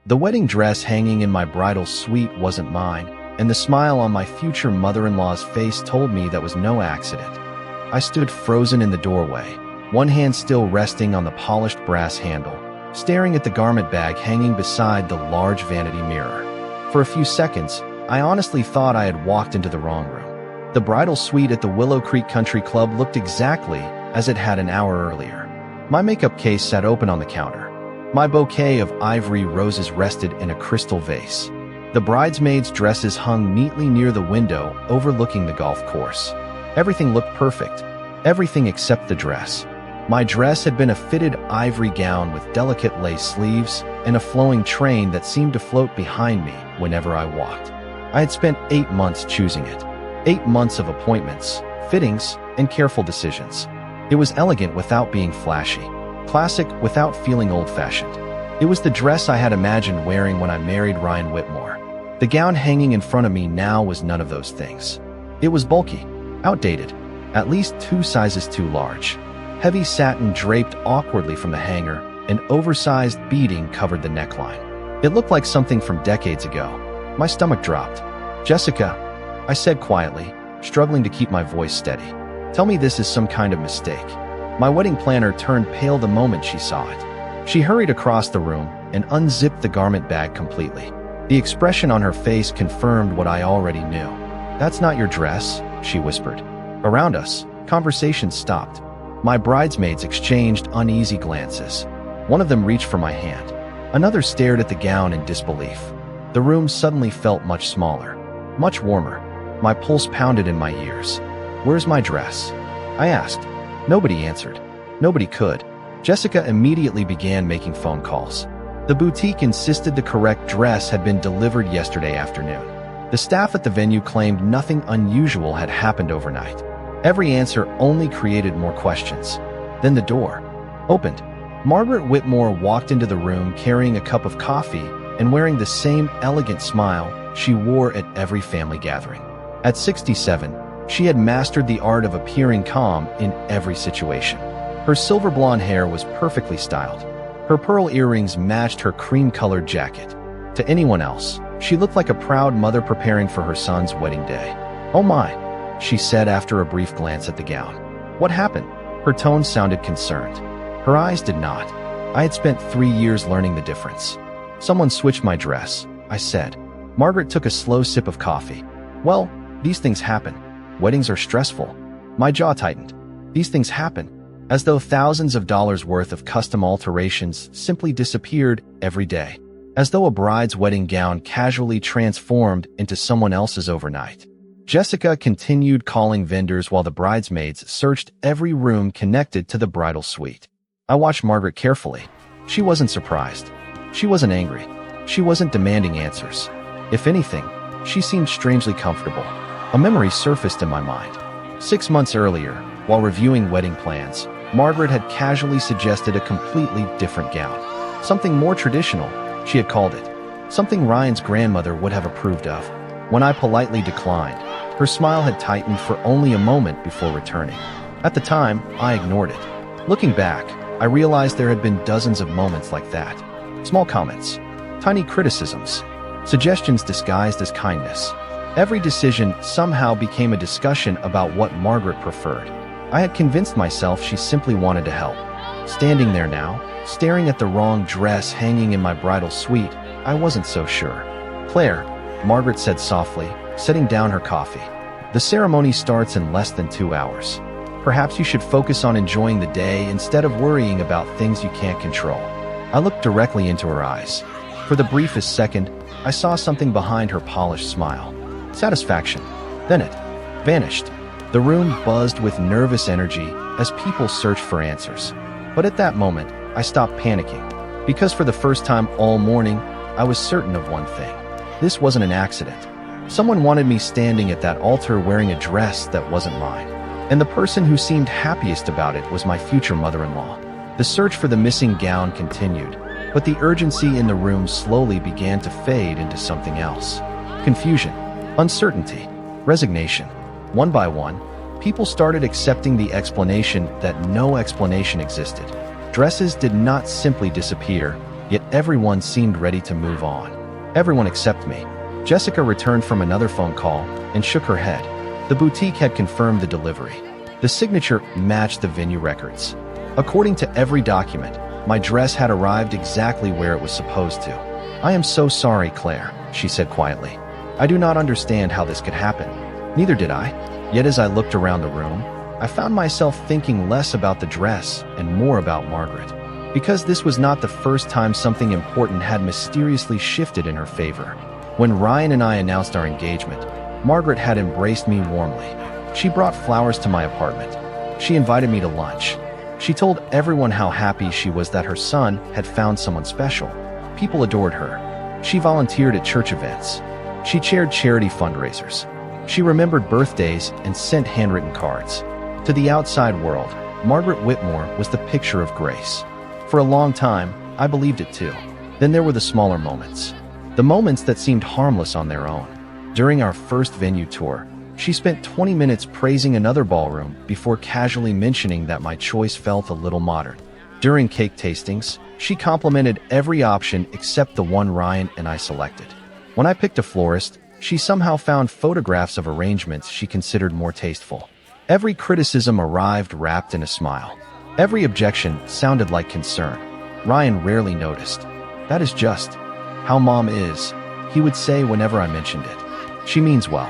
The wedding dress hanging in my bridal suite wasn't mine, and the smile on my future mother-in-law's face told me that was no accident. I stood frozen in the doorway, one hand still resting on the polished brass handle, staring at the garment bag hanging beside the large vanity mirror. For a few seconds, I honestly thought I had walked into the wrong room. The bridal suite at the Willow Creek Country Club looked exactly as it had an hour earlier. My makeup case sat open on the counter. My bouquet of ivory roses rested in a crystal vase. The bridesmaids' dresses hung neatly near the window overlooking the golf course. Everything looked perfect. Everything except the dress. My dress had been a fitted ivory gown with delicate lace sleeves and a flowing train that seemed to float behind me whenever I walked. I had spent 8 months choosing it. 8 months of appointments, fittings, and careful decisions. It was elegant without being flashy, classic without feeling old-fashioned. It was the dress I had imagined wearing when I married Ryan Whitmore. The gown hanging in front of me now was none of those things. It was bulky, outdated, at least 2 sizes too large. Heavy satin draped awkwardly from the hanger, an oversized beading covered the neckline. It looked like something from decades ago. My stomach dropped. "Jessica," I said quietly, struggling to keep my voice steady. "Tell me this is some kind of mistake." My wedding planner turned pale the moment she saw it. She hurried across the room and unzipped the garment bag completely. The expression on her face confirmed what I already knew. "That's not your dress," she whispered. Around us, conversation stopped. My bridesmaids exchanged uneasy glances. One of them reached for my hand. Another stared at the gown in disbelief. The room suddenly felt much smaller, much warmer. My pulse pounded in my ears. "Where's my dress?" I asked. Nobody answered. Nobody could. Jessica immediately began making phone calls. The boutique insisted the correct dress had been delivered yesterday afternoon. The staff at the venue claimed nothing unusual had happened overnight. Every answer only created more questions. Then the door opened. Margaret Whitmore walked into the room carrying a cup of coffee and wearing the same elegant smile she wore at every family gathering. At 67, she had mastered the art of appearing calm in every situation. Her silver blonde hair was perfectly styled. Her pearl earrings matched her cream-colored jacket. To anyone else, she looked like a proud mother preparing for her son's wedding day. "Oh my," she said after a brief glance at the gown. "What happened?" Her tone sounded concerned. Her eyes did not. I had spent 3 years learning the difference. "Someone switched my dress," I said. Margaret took a slow sip of coffee. "Well, these things happen. Weddings are stressful." My jaw tightened. These things happen. As though thousands of dollars worth of custom alterations simply disappeared every day. As though a bride's wedding gown casually transformed into someone else's overnight. Jessica continued calling vendors while the bridesmaids searched every room connected to the bridal suite. I watched Margaret carefully. She wasn't surprised. She wasn't angry. She wasn't demanding answers. If anything, she seemed strangely comfortable. A memory surfaced in my mind. 6 months earlier, while reviewing wedding plans, Margaret had casually suggested a completely different gown. Something more traditional, she had called it. Something Ryan's grandmother would have approved of. When I politely declined, her smile had tightened for only a moment before returning. At the time, I ignored it. Looking back, I realized there had been dozens of moments like that. Small comments, tiny criticisms, suggestions disguised as kindness. Every decision somehow became a discussion about what Margaret preferred. I had convinced myself she simply wanted to help. Standing there now, staring at the wrong dress hanging in my bridal suite, I wasn't so sure. "Claire," Margaret said softly, setting down her coffee. "The ceremony starts in less than 2 hours. Perhaps you should focus on enjoying the day instead of worrying about things you can't control." I looked directly into her eyes. For the briefest second, I saw something behind her polished smile. Satisfaction. Then it vanished. The room buzzed with nervous energy as people searched for answers. But at that moment, I stopped panicking. Because for the first time all morning, I was certain of one thing. This wasn't an accident. Someone wanted me standing at that altar wearing a dress that wasn't mine. And the person who seemed happiest about it was my future mother-in-law. The search for the missing gown continued, but the urgency in the room slowly began to fade into something else. Confusion, uncertainty, resignation. One by one, people started accepting the explanation that no explanation existed. Dresses did not simply disappear, yet everyone seemed ready to move on. Everyone except me. Jessica returned from another phone call and shook her head. The boutique had confirmed the delivery. The signature matched the venue records. According to every document, my dress had arrived exactly where it was supposed to. "I am so sorry, Claire," she said quietly. "I do not understand how this could happen." Neither did I. Yet as I looked around the room, I found myself thinking less about the dress and more about Margaret. Because this was not the first time something important had mysteriously shifted in her favor. When Ryan and I announced our engagement, Margaret had embraced me warmly. She brought flowers to my apartment. She invited me to lunch. She told everyone how happy she was that her son had found someone special. People adored her. She volunteered at church events. She chaired charity fundraisers. She remembered birthdays and sent handwritten cards. To the outside world, Margaret Whitmore was the picture of grace. For a long time, I believed it too. Then there were the smaller moments. The moments that seemed harmless on their own. During our first venue tour, she spent 20 minutes praising another ballroom before casually mentioning that my choice felt a little modern. During cake tastings, she complimented every option except the one Ryan and I selected. When I picked a florist, she somehow found photographs of arrangements she considered more tasteful. Every criticism arrived wrapped in a smile. Every objection sounded like concern. Ryan rarely noticed. "That is just how Mom is," he would say whenever I mentioned it. "She means well."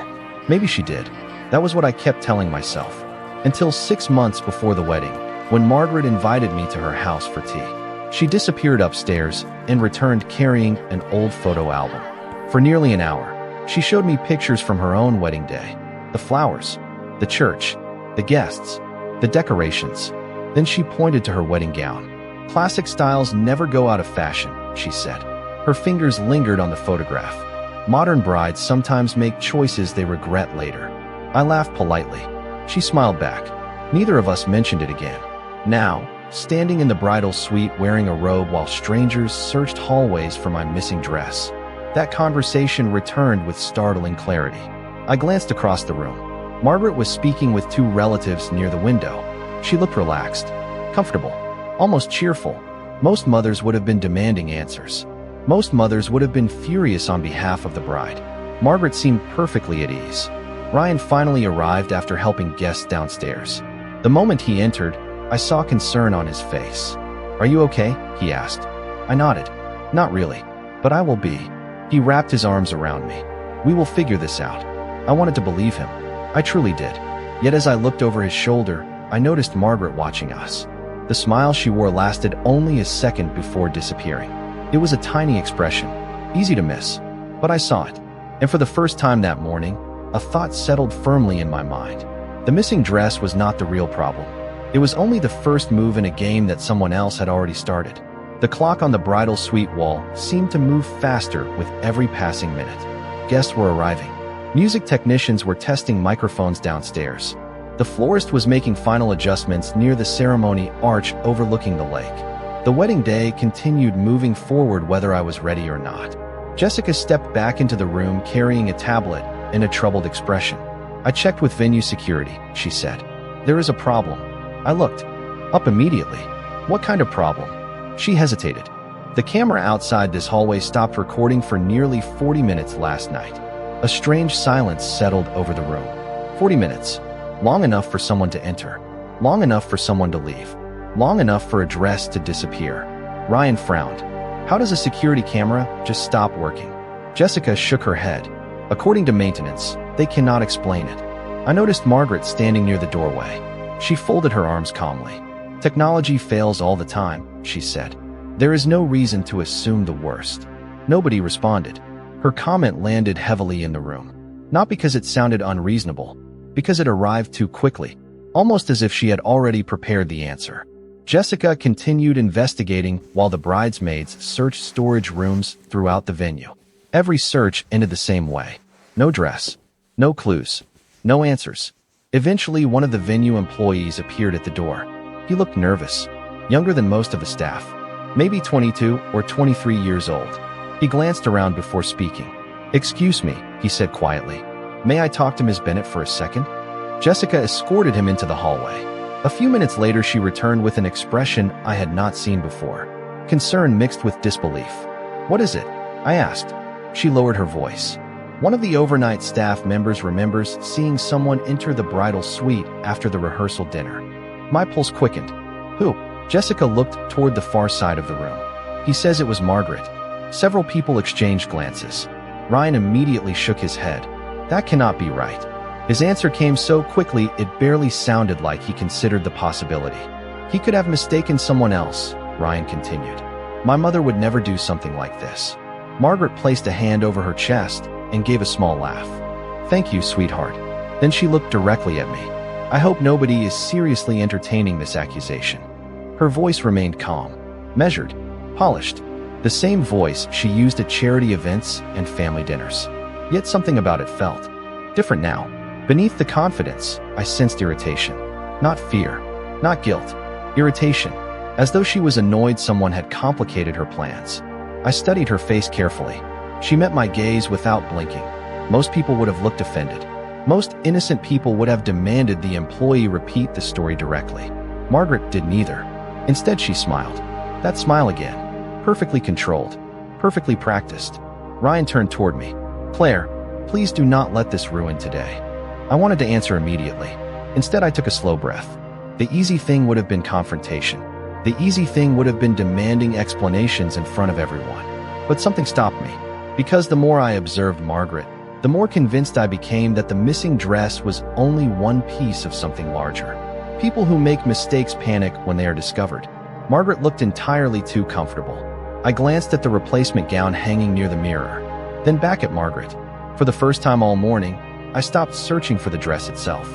Maybe she did. That was what I kept telling myself. Until 6 months before the wedding, when Margaret invited me to her house for tea. She disappeared upstairs and returned carrying an old photo album. For nearly an hour, she showed me pictures from her own wedding day. The flowers, the church, the guests, the decorations. Then she pointed to her wedding gown. "Classic styles never go out of fashion," she said. Her fingers lingered on the photograph. "Modern brides sometimes make choices they regret later." I laughed politely. She smiled back. Neither of us mentioned it again. Now, standing in the bridal suite wearing a robe while strangers searched hallways for my missing dress, that conversation returned with startling clarity. I glanced across the room. Margaret was speaking with 2 relatives near the window. She looked relaxed, comfortable, almost cheerful. Most mothers would have been demanding answers. Most mothers would have been furious on behalf of the bride. Margaret seemed perfectly at ease. Ryan finally arrived after helping guests downstairs. The moment he entered, I saw concern on his face. "Are you okay?" he asked. I nodded. "Not really, but I will be." He wrapped his arms around me. "We will figure this out." I wanted to believe him. I truly did. Yet as I looked over his shoulder, I noticed Margaret watching us. The smile she wore lasted only a second before disappearing. It was a tiny expression, easy to miss, but I saw it. And for the first time that morning, a thought settled firmly in my mind. The missing dress was not the real problem. It was only the first move in a game that someone else had already started. The clock on the bridal suite wall seemed to move faster with every passing minute. Guests were arriving. Music technicians were testing microphones downstairs. The florist was making final adjustments near the ceremony arch overlooking the lake. The wedding day continued moving forward whether I was ready or not. Jessica stepped back into the room carrying a tablet and a troubled expression. "I checked with venue security," she said. "There is a problem." I looked up immediately. "What kind of problem?" She hesitated. "The camera outside this hallway stopped recording for nearly 40 minutes last night." A strange silence settled over the room. 40 minutes. Long enough for someone to enter. Long enough for someone to leave. Long enough for a dress to disappear. Ryan frowned. "How does a security camera just stop working?" Jessica shook her head. "According to maintenance, they cannot explain it." I noticed Margaret standing near the doorway. She folded her arms calmly. "Technology fails all the time," she said. "There is no reason to assume the worst." Nobody responded. Her comment landed heavily in the room. Not because it sounded unreasonable, because it arrived too quickly, almost as if she had already prepared the answer. Jessica continued investigating while the bridesmaids searched storage rooms throughout the venue. Every search ended the same way. No dress, no clues, no answers. Eventually, one of the venue employees appeared at the door. He looked nervous, younger than most of the staff, maybe 22 or 23 years old. He glanced around before speaking. "Excuse me," he said quietly. "May I talk to Ms. Bennett for a second?" Jessica escorted him into the hallway. A few minutes later, she returned with an expression I had not seen before. concern mixed with disbelief. "What is it?" I asked. She lowered her voice. "One of the overnight staff members remembers seeing someone enter the bridal suite after the rehearsal dinner." My pulse quickened. "Who?" Jessica looked toward the far side of the room. "He says it was Margaret." Several people exchanged glances. Ryan immediately shook his head. "That cannot be right." His answer came so quickly it barely sounded like he considered the possibility. "He could have mistaken someone else," Ryan continued. "My mother would never do something like this." Margaret placed a hand over her chest and gave a small laugh. "Thank you, sweetheart." Then she looked directly at me. "I hope nobody is seriously entertaining this accusation." Her voice remained calm, measured, polished. The same voice she used at charity events and family dinners. Yet something about it felt different now. Beneath the confidence, I sensed irritation. Not fear, not guilt. Irritation, as though she was annoyed someone had complicated her plans. I studied her face carefully. She met my gaze without blinking. Most people would have looked offended. Most innocent people would have demanded the employee repeat the story directly. Margaret did neither. Instead, she smiled. That smile again. Perfectly controlled. Perfectly practiced. Ryan turned toward me. "Claire, please do not let this ruin today." I wanted to answer immediately. Instead, I took a slow breath. The easy thing would have been confrontation. The easy thing would have been demanding explanations in front of everyone. But something stopped me. Because the more I observed Margaret, the more convinced I became that the missing dress was only one piece of something larger. People who make mistakes panic when they are discovered. Margaret looked entirely too comfortable. I glanced at the replacement gown hanging near the mirror, then back at Margaret. For the first time all morning, I stopped searching for the dress itself.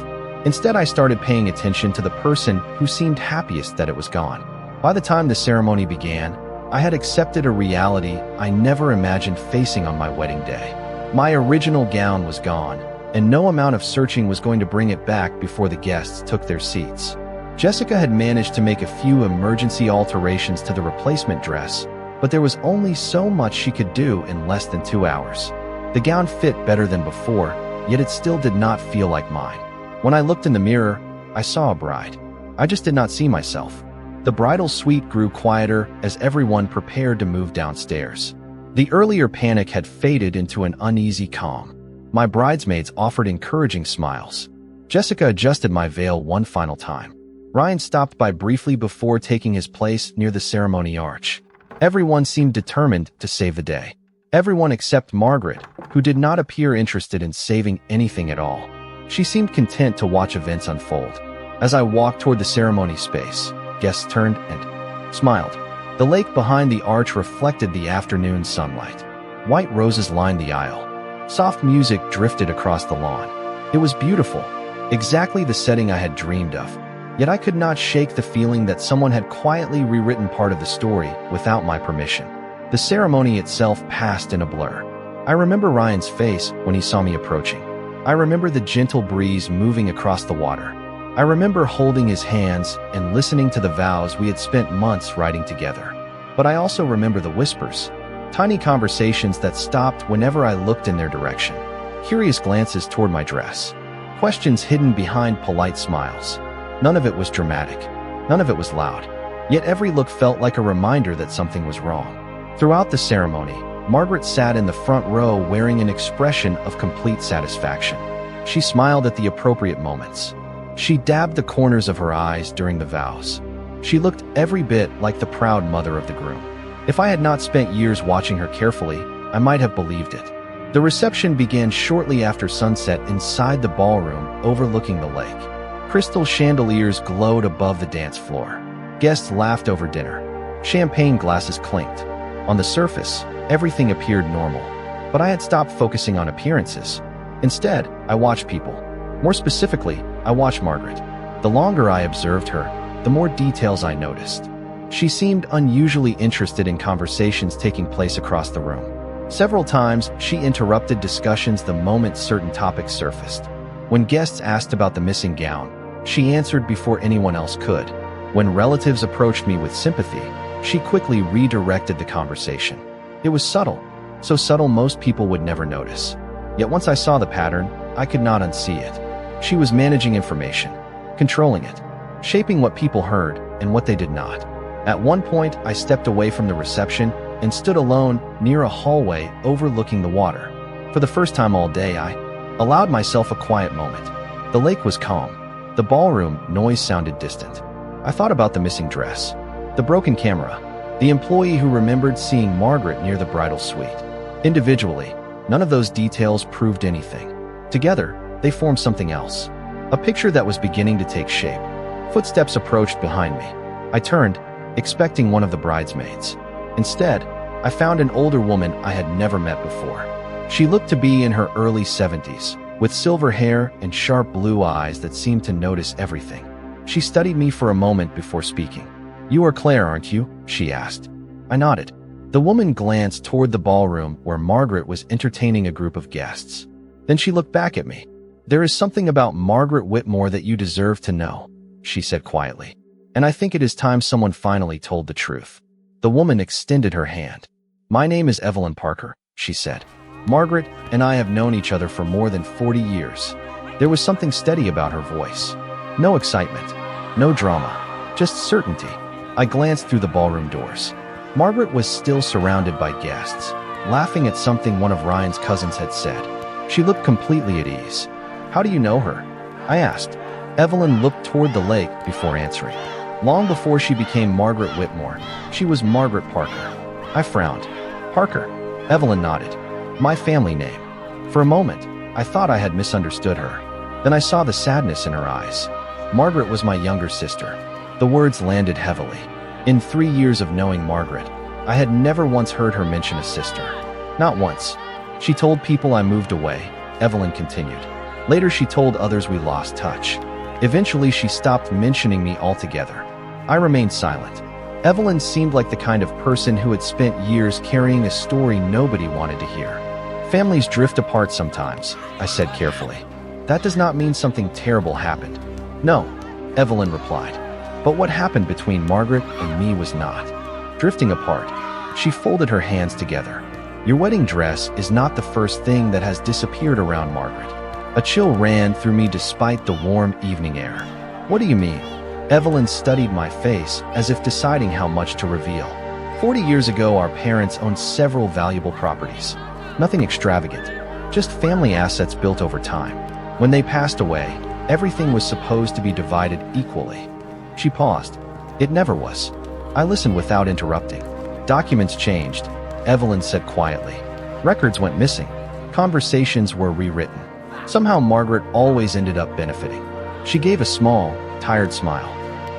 Instead, I started paying attention to the person who seemed happiest that it was gone. By the time the ceremony began, I had accepted a reality I never imagined facing on my wedding day. My original gown was gone, and no amount of searching was going to bring it back before the guests took their seats. Jessica had managed to make a few emergency alterations to the replacement dress, but there was only so much she could do in less than 2 hours. The gown fit better than before, yet it still did not feel like mine. When I looked in the mirror, I saw a bride. I just did not see myself. The bridal suite grew quieter as everyone prepared to move downstairs. The earlier panic had faded into an uneasy calm. My bridesmaids offered encouraging smiles. Jessica adjusted my veil one final time. Ryan stopped by briefly before taking his place near the ceremony arch. Everyone seemed determined to save the day. Everyone except Margaret, who did not appear interested in saving anything at all. She seemed content to watch events unfold. As I walked toward the ceremony space, guests turned and smiled. The lake behind the arch reflected the afternoon sunlight. White roses lined the aisle. Soft music drifted across the lawn. It was beautiful, exactly the setting I had dreamed of. Yet I could not shake the feeling that someone had quietly rewritten part of the story without my permission. The ceremony itself passed in a blur. I remember Ryan's face when he saw me approaching. I remember the gentle breeze moving across the water. I remember holding his hands and listening to the vows we had spent months writing together. But I also remember the whispers, tiny conversations that stopped whenever I looked in their direction, curious glances toward my dress, questions hidden behind polite smiles. None of it was dramatic. None of it was loud. Yet every look felt like a reminder that something was wrong. Throughout the ceremony, Margaret sat in the front row wearing an expression of complete satisfaction. She smiled at the appropriate moments. She dabbed the corners of her eyes during the vows. She looked every bit like the proud mother of the groom. If I had not spent years watching her carefully, I might have believed it. The reception began shortly after sunset inside the ballroom overlooking the lake. Crystal chandeliers glowed above the dance floor. Guests laughed over dinner. Champagne glasses clinked. On the surface, everything appeared normal, but I had stopped focusing on appearances. Instead, I watched people. More specifically, I watched Margaret. The longer I observed her, the more details I noticed. She seemed unusually interested in conversations taking place across the room. Several times, she interrupted discussions the moment certain topics surfaced. When guests asked about the missing gown, she answered before anyone else could. When relatives approached me with sympathy, she quickly redirected the conversation. It was subtle, so subtle most people would never notice. Yet once I saw the pattern, I could not unsee it. She was managing information, controlling it, shaping what people heard and what they did not. At one point, I stepped away from the reception and stood alone near a hallway overlooking the water. For the first time all day, I allowed myself a quiet moment. The lake was calm. The ballroom noise sounded distant. I thought about the missing dress, the broken camera, the employee who remembered seeing Margaret near the bridal suite. Individually, none of those details proved anything. Together, they formed something else. A picture that was beginning to take shape. Footsteps approached behind me. I turned, expecting one of the bridesmaids. Instead, I found an older woman I had never met before. She looked to be in her early 70s, with silver hair and sharp blue eyes that seemed to notice everything. She studied me for a moment before speaking. "You are Claire, aren't you?" she asked. I nodded. The woman glanced toward the ballroom where Margaret was entertaining a group of guests. Then she looked back at me. "There is something about Margaret Whitmore that you deserve to know," she said quietly. "And I think it is time someone finally told the truth." The woman extended her hand. "My name is Evelyn Parker," she said. "Margaret and I have known each other for more than 40 years. There was something steady about her voice. No excitement, no drama, just certainty." I glanced through the ballroom doors. Margaret was still surrounded by guests, laughing at something one of Ryan's cousins had said. She looked completely at ease. "How do you know her?" I asked. Evelyn looked toward the lake before answering. "Long before she became Margaret Whitmore, she was Margaret Parker." I frowned. "Parker?" Evelyn nodded. "My family name." For a moment, I thought I had misunderstood her. Then I saw the sadness in her eyes. Margaret was my younger sister. The words landed heavily. In 3 years of knowing Margaret, I had never once heard her mention a sister. Not once. She told people I moved away, Evelyn continued. Later she told others we lost touch. Eventually she stopped mentioning me altogether. I remained silent. Evelyn seemed like the kind of person who had spent years carrying a story nobody wanted to hear. "Families drift apart sometimes," I said carefully. "That does not mean something terrible happened." "No," Evelyn replied. "But what happened between Margaret and me was not drifting apart." She folded her hands together. "Your wedding dress is not the first thing that has disappeared around Margaret." A chill ran through me despite the warm evening air. "What do you mean?" Evelyn studied my face as if deciding how much to reveal. 40 years ago, our parents owned several valuable properties. Nothing extravagant, just family assets built over time. When they passed away, everything was supposed to be divided equally. She paused. "It never was." I listened without interrupting. "Documents changed," Evelyn said quietly. "Records went missing. Conversations were rewritten. Somehow Margaret always ended up benefiting." She gave a small, tired smile.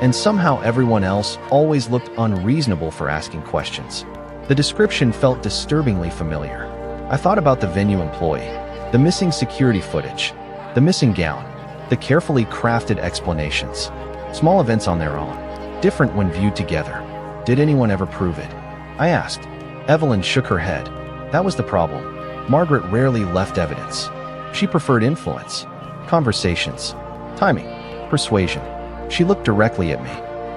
"And somehow everyone else always looked unreasonable for asking questions." The description felt disturbingly familiar. I thought about the venue employee, the missing security footage, the missing gown, the carefully crafted explanations. Small events on their own, different when viewed together. Did anyone ever prove it? I asked. Evelyn shook her head. That was the problem. Margaret rarely left evidence. She preferred influence, conversations, timing, persuasion. She looked directly at me.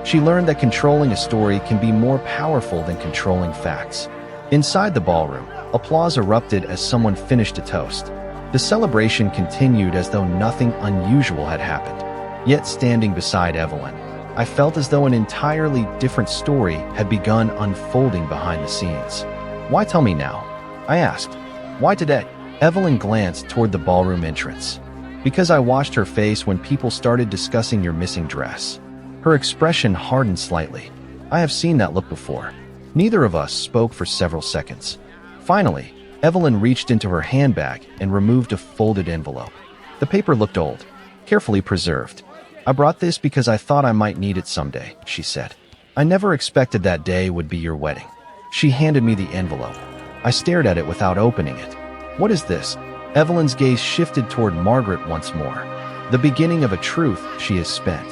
She learned that controlling a story can be more powerful than controlling facts. Inside the ballroom, applause erupted as someone finished a toast. The celebration continued as though nothing unusual had happened. Yet standing beside Evelyn, I felt as though an entirely different story had begun unfolding behind the scenes. "Why tell me now?" I asked. "Why today?" Evelyn glanced toward the ballroom entrance. "Because I watched her face when people started discussing your missing dress." Her expression hardened slightly. I have seen that look before. Neither of us spoke for several seconds. Finally, Evelyn reached into her handbag and removed a folded envelope. The paper looked old, carefully preserved. "I brought this because I thought I might need it someday," she said. "I never expected that day would be your wedding." She handed me the envelope. I stared at it without opening it. "What is this?" Evelyn's gaze shifted toward Margaret once more. The beginning of a truth she has spent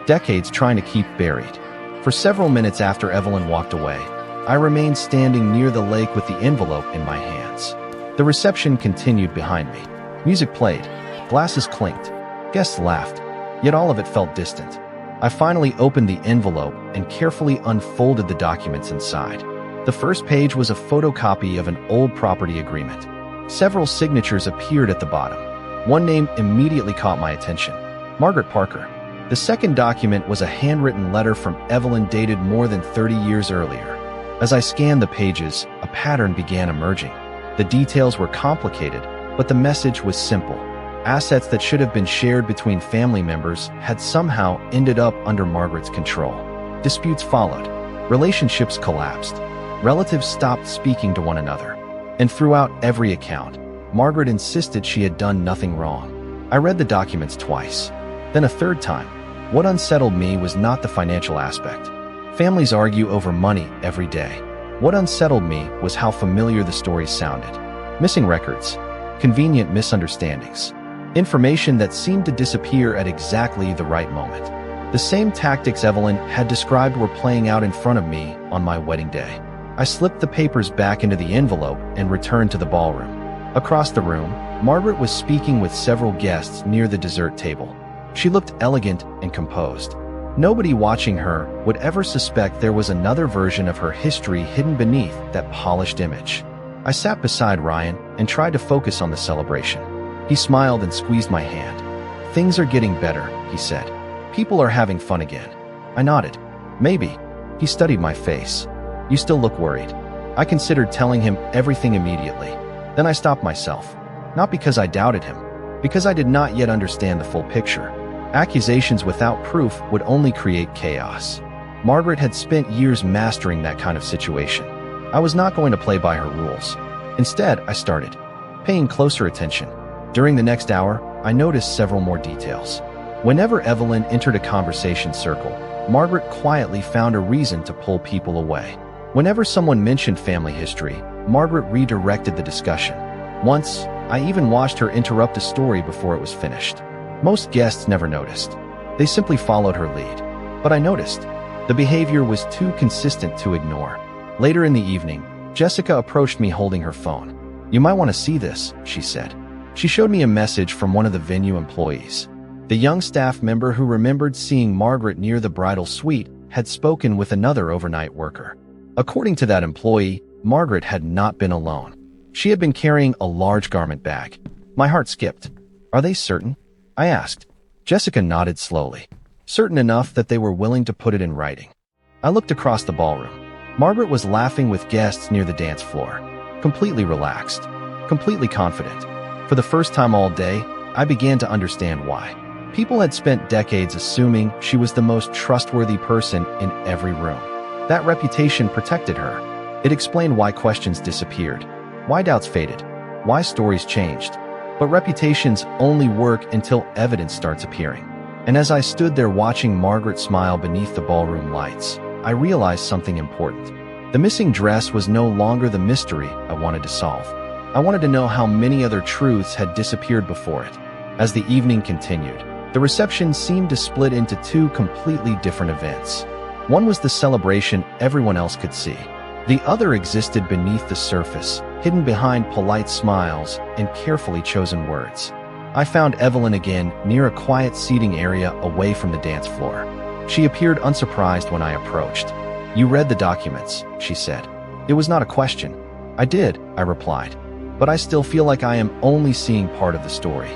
decades trying to keep buried. For several minutes after Evelyn walked away, I remained standing near the lake with the envelope in my hands. The reception continued behind me. Music played. Glasses clinked. Guests laughed. Yet all of it felt distant. I finally opened the envelope and carefully unfolded the documents inside. The first page was a photocopy of an old property agreement. Several signatures appeared at the bottom. One name immediately caught my attention. Margaret Parker. The second document was a handwritten letter from Evelyn dated more than 30 years earlier. As I scanned the pages, a pattern began emerging. The details were complicated, but the message was simple. Assets that should have been shared between family members had somehow ended up under Margaret's control. Disputes followed. Relationships collapsed. Relatives stopped speaking to one another. And throughout every account, Margaret insisted she had done nothing wrong. I read the documents twice, then a third time. What unsettled me was not the financial aspect. Families argue over money every day. What unsettled me was how familiar the stories sounded. Missing records, convenient misunderstandings, information that seemed to disappear at exactly the right moment. The same tactics Evelyn had described were playing out in front of me on my wedding day. I slipped the papers back into the envelope and returned to the ballroom. Across the room, Margaret was speaking with several guests near the dessert table. She looked elegant and composed. Nobody watching her would ever suspect there was another version of her history hidden beneath that polished image. I sat beside Ryan and tried to focus on the celebration. He smiled and squeezed my hand. "Things are getting better," he said. "People are having fun again." I nodded. "Maybe." He studied my face. "You still look worried." I considered telling him everything immediately. Then I stopped myself. Not because I doubted him, because I did not yet understand the full picture. Accusations without proof would only create chaos. Margaret had spent years mastering that kind of situation. I was not going to play by her rules. Instead, I started paying closer attention. During the next hour, I noticed several more details. Whenever Evelyn entered a conversation circle, Margaret quietly found a reason to pull people away. Whenever someone mentioned family history, Margaret redirected the discussion. Once, I even watched her interrupt a story before it was finished. Most guests never noticed. They simply followed her lead. But I noticed. The behavior was too consistent to ignore. Later in the evening, Jessica approached me holding her phone. "You might want to see this," she said. She showed me a message from one of the venue employees. The young staff member who remembered seeing Margaret near the bridal suite had spoken with another overnight worker. According to that employee, Margaret had not been alone. She had been carrying a large garment bag. My heart skipped. "Are they certain?" I asked. Jessica nodded slowly, certain enough that they were willing to put it in writing. I looked across the ballroom. Margaret was laughing with guests near the dance floor, completely relaxed, completely confident. For the first time all day, I began to understand why. People had spent decades assuming she was the most trustworthy person in every room. That reputation protected her. It explained why questions disappeared, why doubts faded, why stories changed. But reputations only work until evidence starts appearing. And as I stood there watching Margaret smile beneath the ballroom lights, I realized something important. The missing dress was no longer the mystery I wanted to solve. I wanted to know how many other truths had disappeared before it. As the evening continued, the reception seemed to split into two completely different events. One was the celebration everyone else could see. The other existed beneath the surface, hidden behind polite smiles and carefully chosen words. I found Evelyn again near a quiet seating area away from the dance floor. She appeared unsurprised when I approached. "You read the documents," she said. It was not a question. "I did," I replied. "But I still feel like I am only seeing part of the story."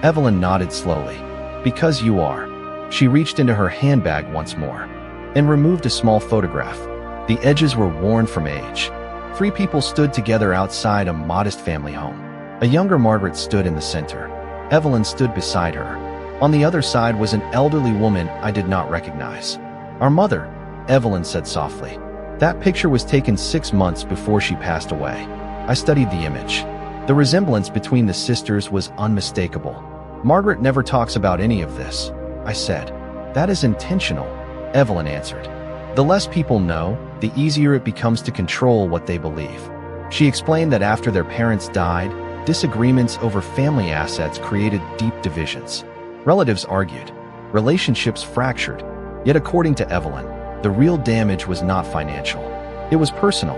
Evelyn nodded slowly. "Because you are." She reached into her handbag once more and removed a small photograph. The edges were worn from age. 3 people stood together outside a modest family home. A younger Margaret stood in the center. Evelyn stood beside her. On the other side was an elderly woman I did not recognize. "Our mother," Evelyn said softly. "That picture was taken 6 months before she passed away." I studied the image. The resemblance between the sisters was unmistakable. "Margaret never talks about any of this," I said. "That is intentional," Evelyn answered. "The less people know, the easier it becomes to control what they believe." She explained that after their parents died, disagreements over family assets created deep divisions. Relatives argued. Relationships fractured. Yet according to Evelyn, the real damage was not financial. It was personal.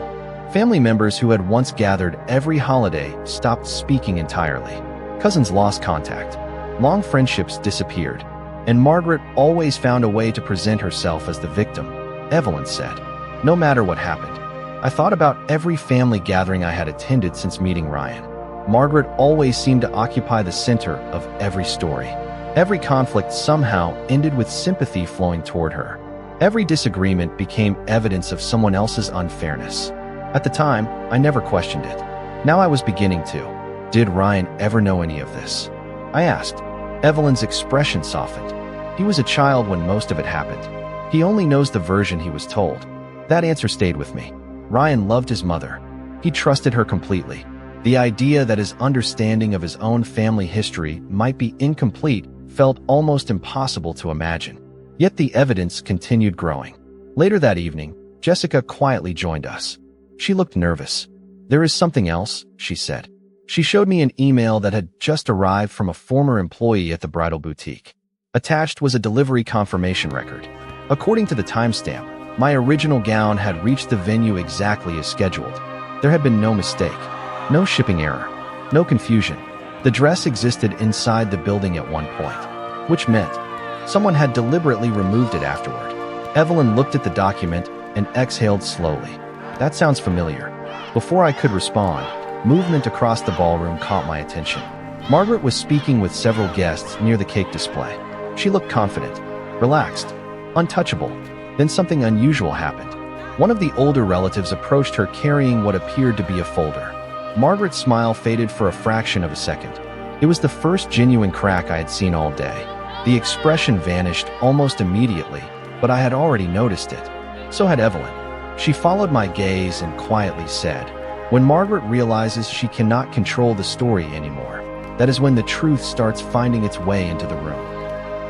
Family members who had once gathered every holiday stopped speaking entirely. Cousins lost contact. Long friendships disappeared. And Margaret always found a way to present herself as the victim, Evelyn said. No matter what happened. I thought about every family gathering I had attended since meeting Ryan. Margaret always seemed to occupy the center of every story. Every conflict somehow ended with sympathy flowing toward her. Every disagreement became evidence of someone else's unfairness. At the time, I never questioned it. Now I was beginning to. Did Ryan ever know any of this? I asked. Evelyn's expression softened. He was a child when most of it happened. He only knows the version he was told. That answer stayed with me. Ryan loved his mother. He trusted her completely. The idea that his understanding of his own family history might be incomplete felt almost impossible to imagine. Yet the evidence continued growing. Later that evening, Jessica quietly joined us. She looked nervous. "There is something else," she said. She showed me an email that had just arrived from a former employee at the bridal boutique. Attached was a delivery confirmation record. According to the timestamp, my original gown had reached the venue exactly as scheduled. There had been no mistake, no shipping error, no confusion. The dress existed inside the building at one point, which meant someone had deliberately removed it afterward. Evelyn looked at the document and exhaled slowly. "That sounds familiar." Before I could respond, movement across the ballroom caught my attention. Margaret was speaking with several guests near the cake display. She looked confident, relaxed, untouchable. Then something unusual happened. One of the older relatives approached her carrying what appeared to be a folder. Margaret's smile faded for a fraction of a second. It was the first genuine crack I had seen all day. The expression vanished almost immediately, but I had already noticed it. So had Evelyn. She followed my gaze and quietly said, "When Margaret realizes she cannot control the story anymore, that is when the truth starts finding its way into the room."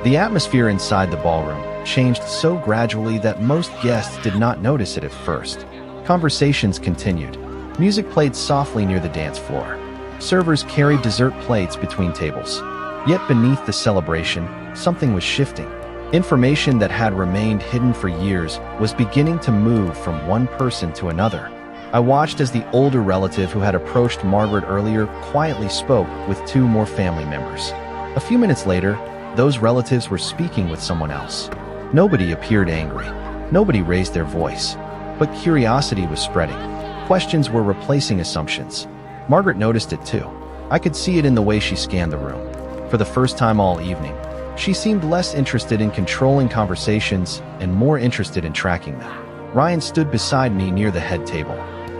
The atmosphere inside the ballroom changed so gradually that most guests did not notice it at first. Conversations continued. Music played softly near the dance floor. Servers carried dessert plates between tables. Yet beneath the celebration, something was shifting. Information that had remained hidden for years was beginning to move from one person to another. I watched as the older relative who had approached Margaret earlier quietly spoke with two more family members. A few minutes later, those relatives were speaking with someone else. Nobody appeared angry. Nobody raised their voice. But curiosity was spreading. Questions were replacing assumptions. Margaret noticed it too. I could see it in the way she scanned the room. For the first time all evening, she seemed less interested in controlling conversations and more interested in tracking them. Ryan stood beside me near the head table.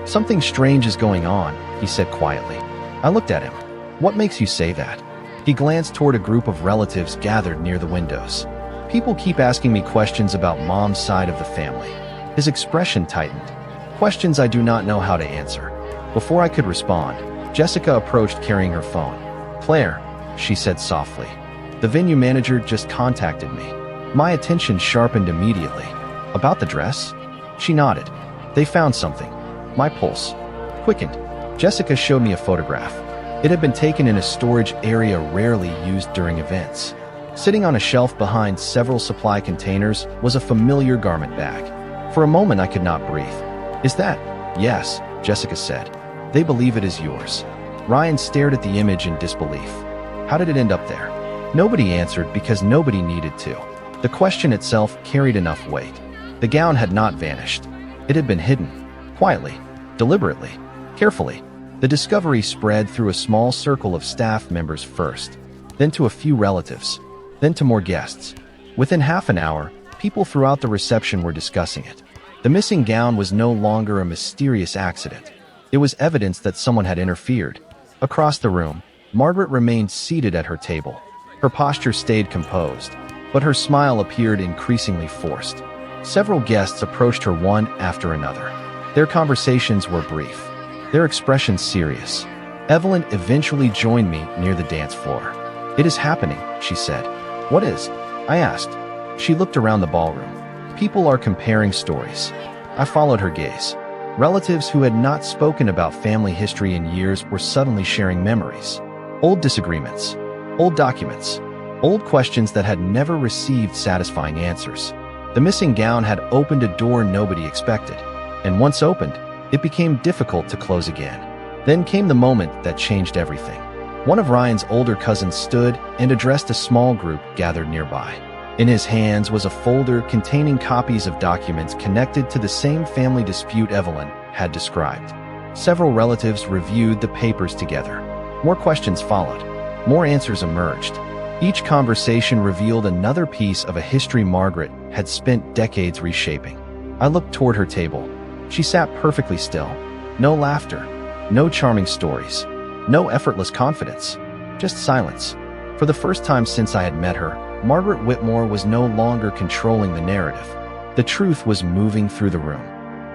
"Something strange is going on," he said quietly. I looked at him. "What makes you say that?" He glanced toward a group of relatives gathered near the windows. "People keep asking me questions about Mom's side of the family." His expression tightened. Questions I do not know how to answer. Before I could respond, Jessica approached carrying her phone. "Claire," she said softly, "the venue manager just contacted me." My attention sharpened immediately. "About the dress?" She nodded. "They found something." My pulse quickened. Jessica showed me a photograph. It had been taken in a storage area rarely used during events. Sitting on a shelf behind several supply containers was a familiar garment bag. For a moment I could not breathe. "Is that?" "Yes," Jessica said. "They believe it is yours." Ryan stared at the image in disbelief. "How did it end up there?" Nobody answered because nobody needed to. The question itself carried enough weight. The gown had not vanished. It had been hidden. Quietly, deliberately, carefully. The discovery spread through a small circle of staff members first, then to a few relatives, then to more guests. Within half an hour, people throughout the reception were discussing it. The missing gown was no longer a mysterious accident. It was evidence that someone had interfered. Across the room, Margaret remained seated at her table. Her posture stayed composed, but her smile appeared increasingly forced. Several guests approached her one after another. Their conversations were brief, their expressions serious. Evelyn eventually joined me near the dance floor. "It is happening," she said. "What is?" I asked. She looked around the ballroom. People are comparing stories. I followed her gaze. Relatives who had not spoken about family history in years were suddenly sharing memories. Old disagreements, old documents, old questions that had never received satisfying answers. The missing gown had opened a door nobody expected, and once opened, it became difficult to close again. Then came the moment that changed everything. One of Ryan's older cousins stood and addressed a small group gathered nearby. In his hands was a folder containing copies of documents connected to the same family dispute Evelyn had described. Several relatives reviewed the papers together. More questions followed. More answers emerged. Each conversation revealed another piece of a history Margaret had spent decades reshaping. I looked toward her table. She sat perfectly still. No laughter, no charming stories, no effortless confidence, just silence. For the first time since I had met her, Margaret Whitmore was no longer controlling the narrative. The truth was moving through the room,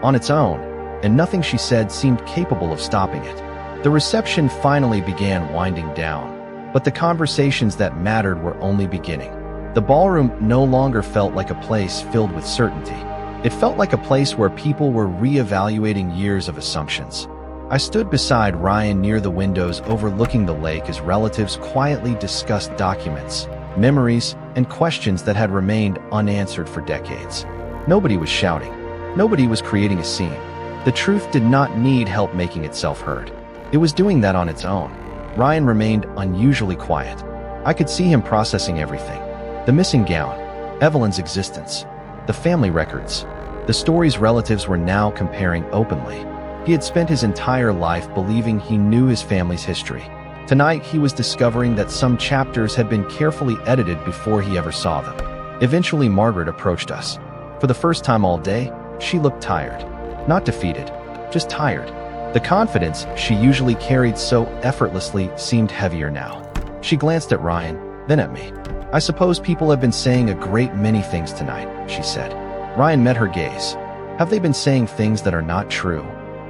on its own, and nothing she said seemed capable of stopping it. The reception finally began winding down, but the conversations that mattered were only beginning. The ballroom no longer felt like a place filled with certainty. It felt like a place where people were re-evaluating years of assumptions. I stood beside Ryan near the windows overlooking the lake as relatives quietly discussed documents, memories, and questions that had remained unanswered for decades. Nobody was shouting. Nobody was creating a scene. The truth did not need help making itself heard. It was doing that on its own. Ryan remained unusually quiet. I could see him processing everything. The missing gown, Evelyn's existence, the family records, the stories relatives were now comparing openly. He had spent his entire life believing he knew his family's history. Tonight, he was discovering that some chapters had been carefully edited before he ever saw them. Eventually, Margaret approached us. For the first time all day, she looked tired. Not defeated, just tired. The confidence she usually carried so effortlessly seemed heavier now. She glanced at Ryan, then at me. "I suppose people have been saying a great many things tonight," she said. Ryan met her gaze. "Have they been saying things that are not true?"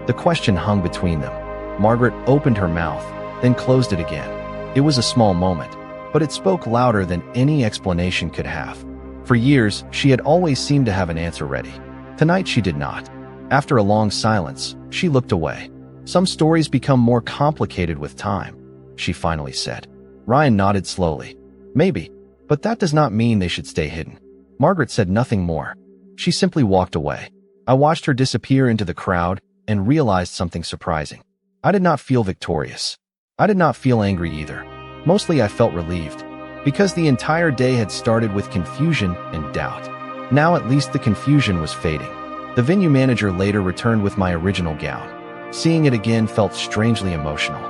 The question hung between them. Margaret opened her mouth, then closed it again. It was a small moment, but it spoke louder than any explanation could have. For years, she had always seemed to have an answer ready. Tonight she did not. After a long silence, she looked away. "Some stories become more complicated with time," she finally said. Ryan nodded slowly. "Maybe, but that does not mean they should stay hidden." Margaret said nothing more. She simply walked away. I watched her disappear into the crowd and realized something surprising. I did not feel victorious. I did not feel angry either. Mostly I felt relieved, because the entire day had started with confusion and doubt. Now at least the confusion was fading. The venue manager later returned with my original gown. Seeing it again felt strangely emotional.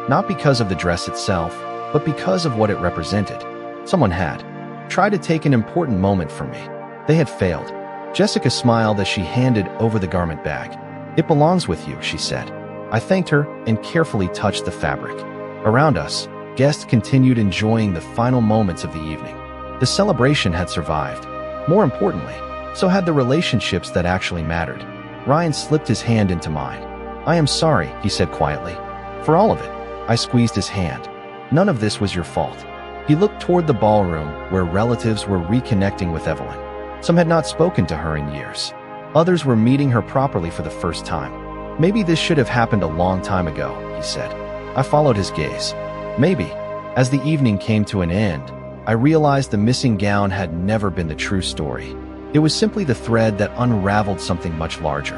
Not because of the dress itself, but because of what it represented. Someone had tried to take an important moment from me. They had failed. Jessica smiled as she handed over the garment bag. "It belongs with you," she said. I thanked her and carefully touched the fabric. Around us, guests continued enjoying the final moments of the evening. The celebration had survived. More importantly, so had the relationships that actually mattered. Ryan slipped his hand into mine. "I am sorry," he said quietly. "For all of it." I squeezed his hand. "None of this was your fault." He looked toward the ballroom where relatives were reconnecting with Evelyn. Some had not spoken to her in years. Others were meeting her properly for the first time. "Maybe this should have happened a long time ago," he said. I followed his gaze. Maybe. As the evening came to an end, I realized the missing gown had never been the true story. It was simply the thread that unraveled something much larger.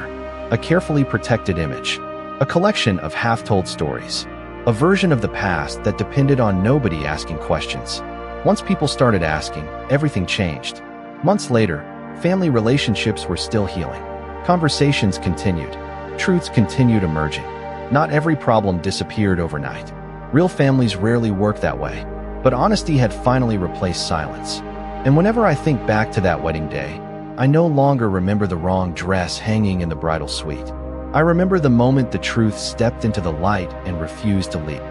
A carefully protected image. A collection of half-told stories. A version of the past that depended on nobody asking questions. Once people started asking, everything changed. Months later, family relationships were still healing. Conversations continued. Truths continued emerging. Not every problem disappeared overnight. Real families rarely work that way. But honesty had finally replaced silence. And whenever I think back to that wedding day, I no longer remember the wrong dress hanging in the bridal suite. I remember the moment the truth stepped into the light and refused to leave.